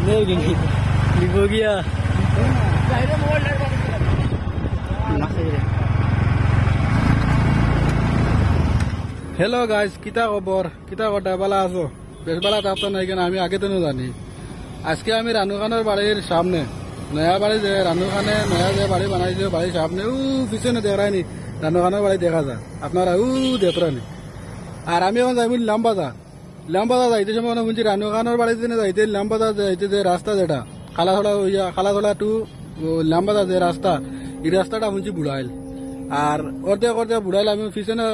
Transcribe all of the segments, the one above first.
Libogia. Hello guys, kita khobor, kita kota bala aso. Besbala tapta nahi keনা আমি আগে তো জানি। আজকে আমি রানু খানের বাড়ির সামনে নয়া বাড়ি যে রানু খানে নয়া যে বাড়ি বানাইছে বাড়ির সামনে পিছনে দেখায়নি রানু খানের বাড়ি দেখা যায় আপনারা দেখরানি। আর আমি এখন যাইব লামবাজার যাইতে সময় শুনছি রানু খানের বাড়িতে যাইতে লামবাজার যাইতে যে রাস্তা যেটা খালাধলা টু লামবাজার যে রাস্তা এই রাস্তাটা শুনছি বুড়াইল। আর অর্ধেক বুড়াইল আমি পিছনে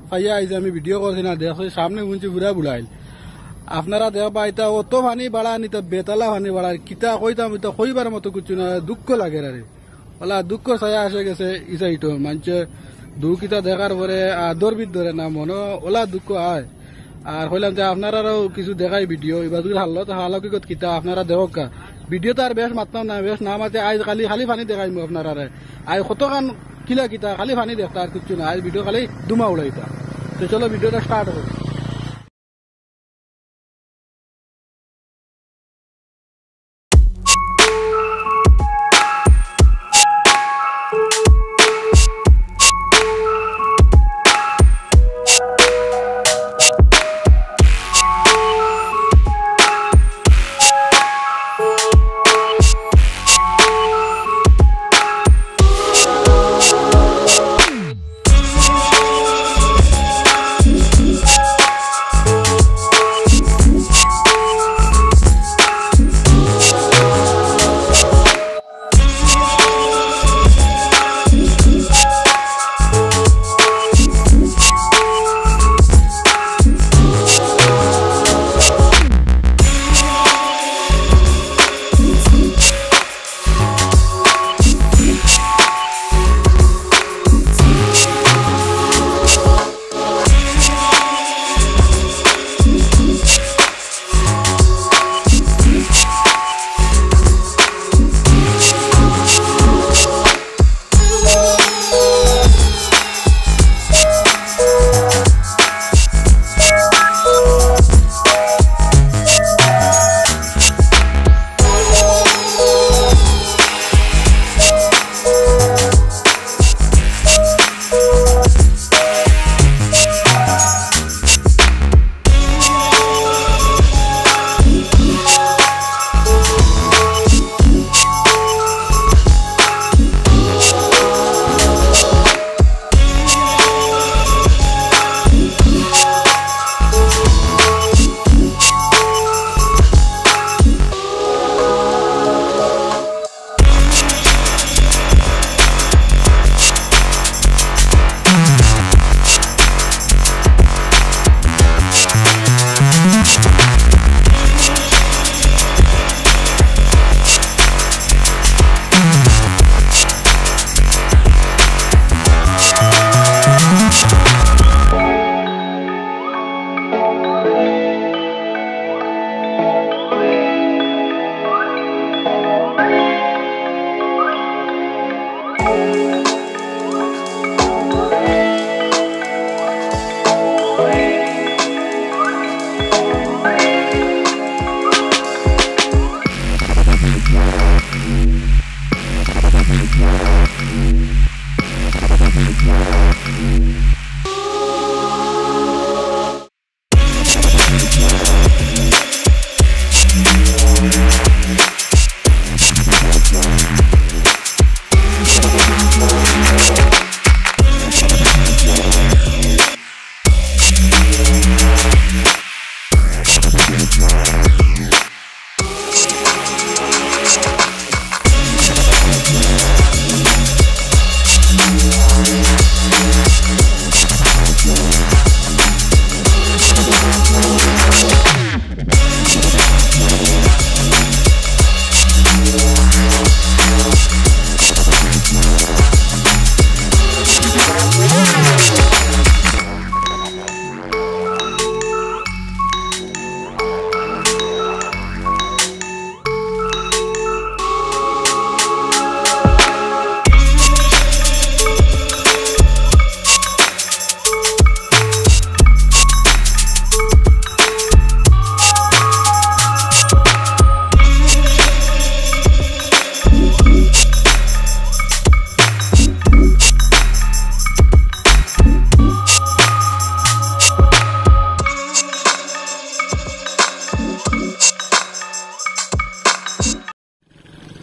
পাইয়া আইছি আমি ভিডিও করছি না দেখছি সামনে শুনছি পুরা বুড়াইল। আপনারা দেখবা এটা অত পানি বাড়া নিতে বেতালা পানি বাড়া কিতা কইতাম এটা কইবার মতো কিছু না দুঃখ লাগে রে ওলা দুঃখ ছায়া আসে গেছে ইসাইটো মানুষে দুঃখিতা দেখার পরে দরবিদ ধরে না মনে ওলা দুঃখ হয়। আর হইলাম যে আপনারাও কিছু দেখাই ভিডিও এবার যদি হারলো তো হালো কি কিতা আপনারা দেখক ভিডিও তো আর বেশ মাতলাম না বেশ নাম আছে আজ খালি পানি দেখাই আপনারা আজ কতখান কিলা কিতা খালি পানি দেখতা আর কিছু না আজ ভিডিও খালি দুমা উড়াইতা। তো চলো ভিডিওটা স্টার্ট করি।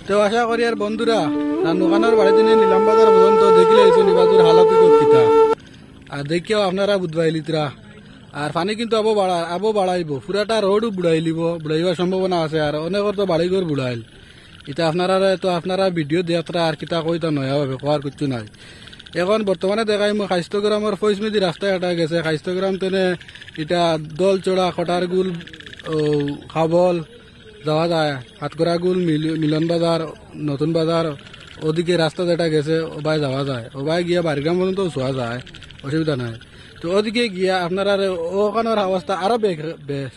তো আশা করি আর বন্ধুরা রানুখানোর বাড়িতে নিয়ে নিলাম বাজার পর্যন্ত দেখলে এই নিবাজুর হালত কিতা আর দেখিও আপনারা বুধবাইলিতরা আর পানি কিন্তু আবো বাড়াইব পুরাটা রোডও বুড়াইবার সম্ভাবনা আছে আর অনেকর তো বাড়িঘর বুড়াইল এটা আপনারা ভিডিও দিয়াত্রা আর কিতা কইতা নয়া ভাবে কোয়ার কিছু নাই এখন বর্তমানে দেখাই মই খাইস্তগ্রামের ফৈজমেদি রাস্তায় এটা গেছে খাইস্তগ্রাম তেনে এটা দল চড়া কটারগুল খাবল যাওয়া যায় হাতকড়াগুল মিলন বাজার নতুন বাজার ওদিকে রাস্তা যেটা গেছে ওবাই যাওয়া যায় ওবাই গিয়া বাড়িগ্রাম পর্যন্ত শোয়া যায় অসুবিধা নাই তো ওদিকে গিয়া আপনারা ওখানের অবস্থা আরো বেশ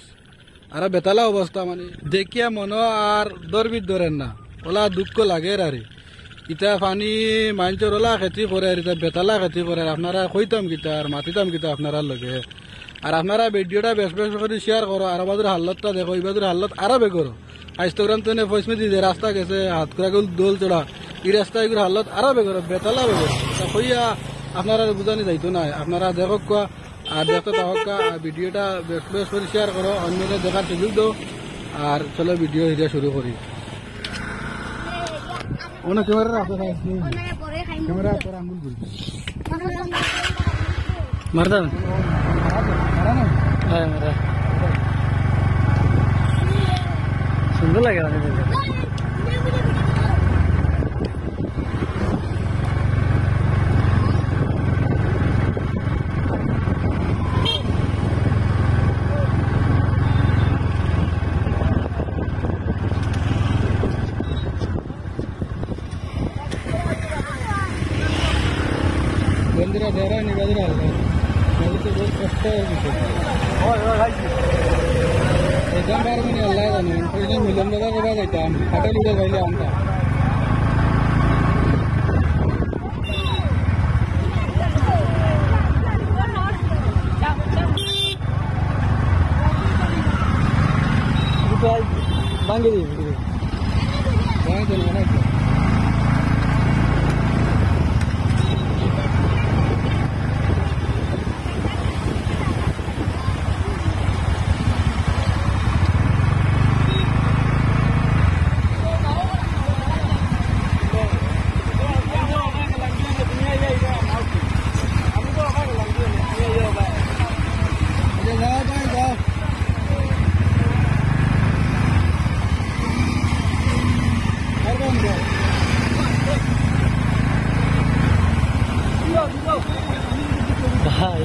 আরো বেতালা অবস্থা মানে দেখিয়া মনো আর দরবিদ ধরেন না ওলা দুঃখ লাগে আর ইটা পানি মাঞ্চর ওলা খেতি করে আর ইটা বেতালা খেতি করে আপনারা কইতাম কিতা আর মাতিতাম কিতা আপনারা লগে আর আপনারা ভিডিওটা বেশ করে শেয়ার করো আর আমাদের হাল্লতটা দেখো এবাদের হাল্লত আরো বে করো ইনস্টাগ্রাম তো ফেসবুক যে রাস্তা গেছে হাত করা দোল চড়া এই রাস্তা এগুলো হাল্লত আরো বে করো বেতালা বে করো কইয়া আপনারা বুঝানি যাইতো না আপনারা দেখো কোয়া আর দেখো তাহকা ভিডিওটা বেশ করে শেয়ার করো অন্যদের দেখার সুযোগ দাও আর চলো ভিডিও হিরিয়া শুরু করি ওনা ক্যামেরা রাখো ক্যামেরা পরে আঙ্গুল গুল মারদান হ্যাঁ মারা সুন্দর লাগে না বন্ধুরা যারা নিবাদরা নদীতে বহুত কষ্ট একদম বার মানে আল্লাহ জানেন প্রয়োজন মিলন বাজার কবা যাইতাম হাটে লুটে যাইলে আমরা ভাঙে দিই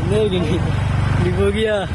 भाई नहीं हो गया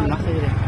Masih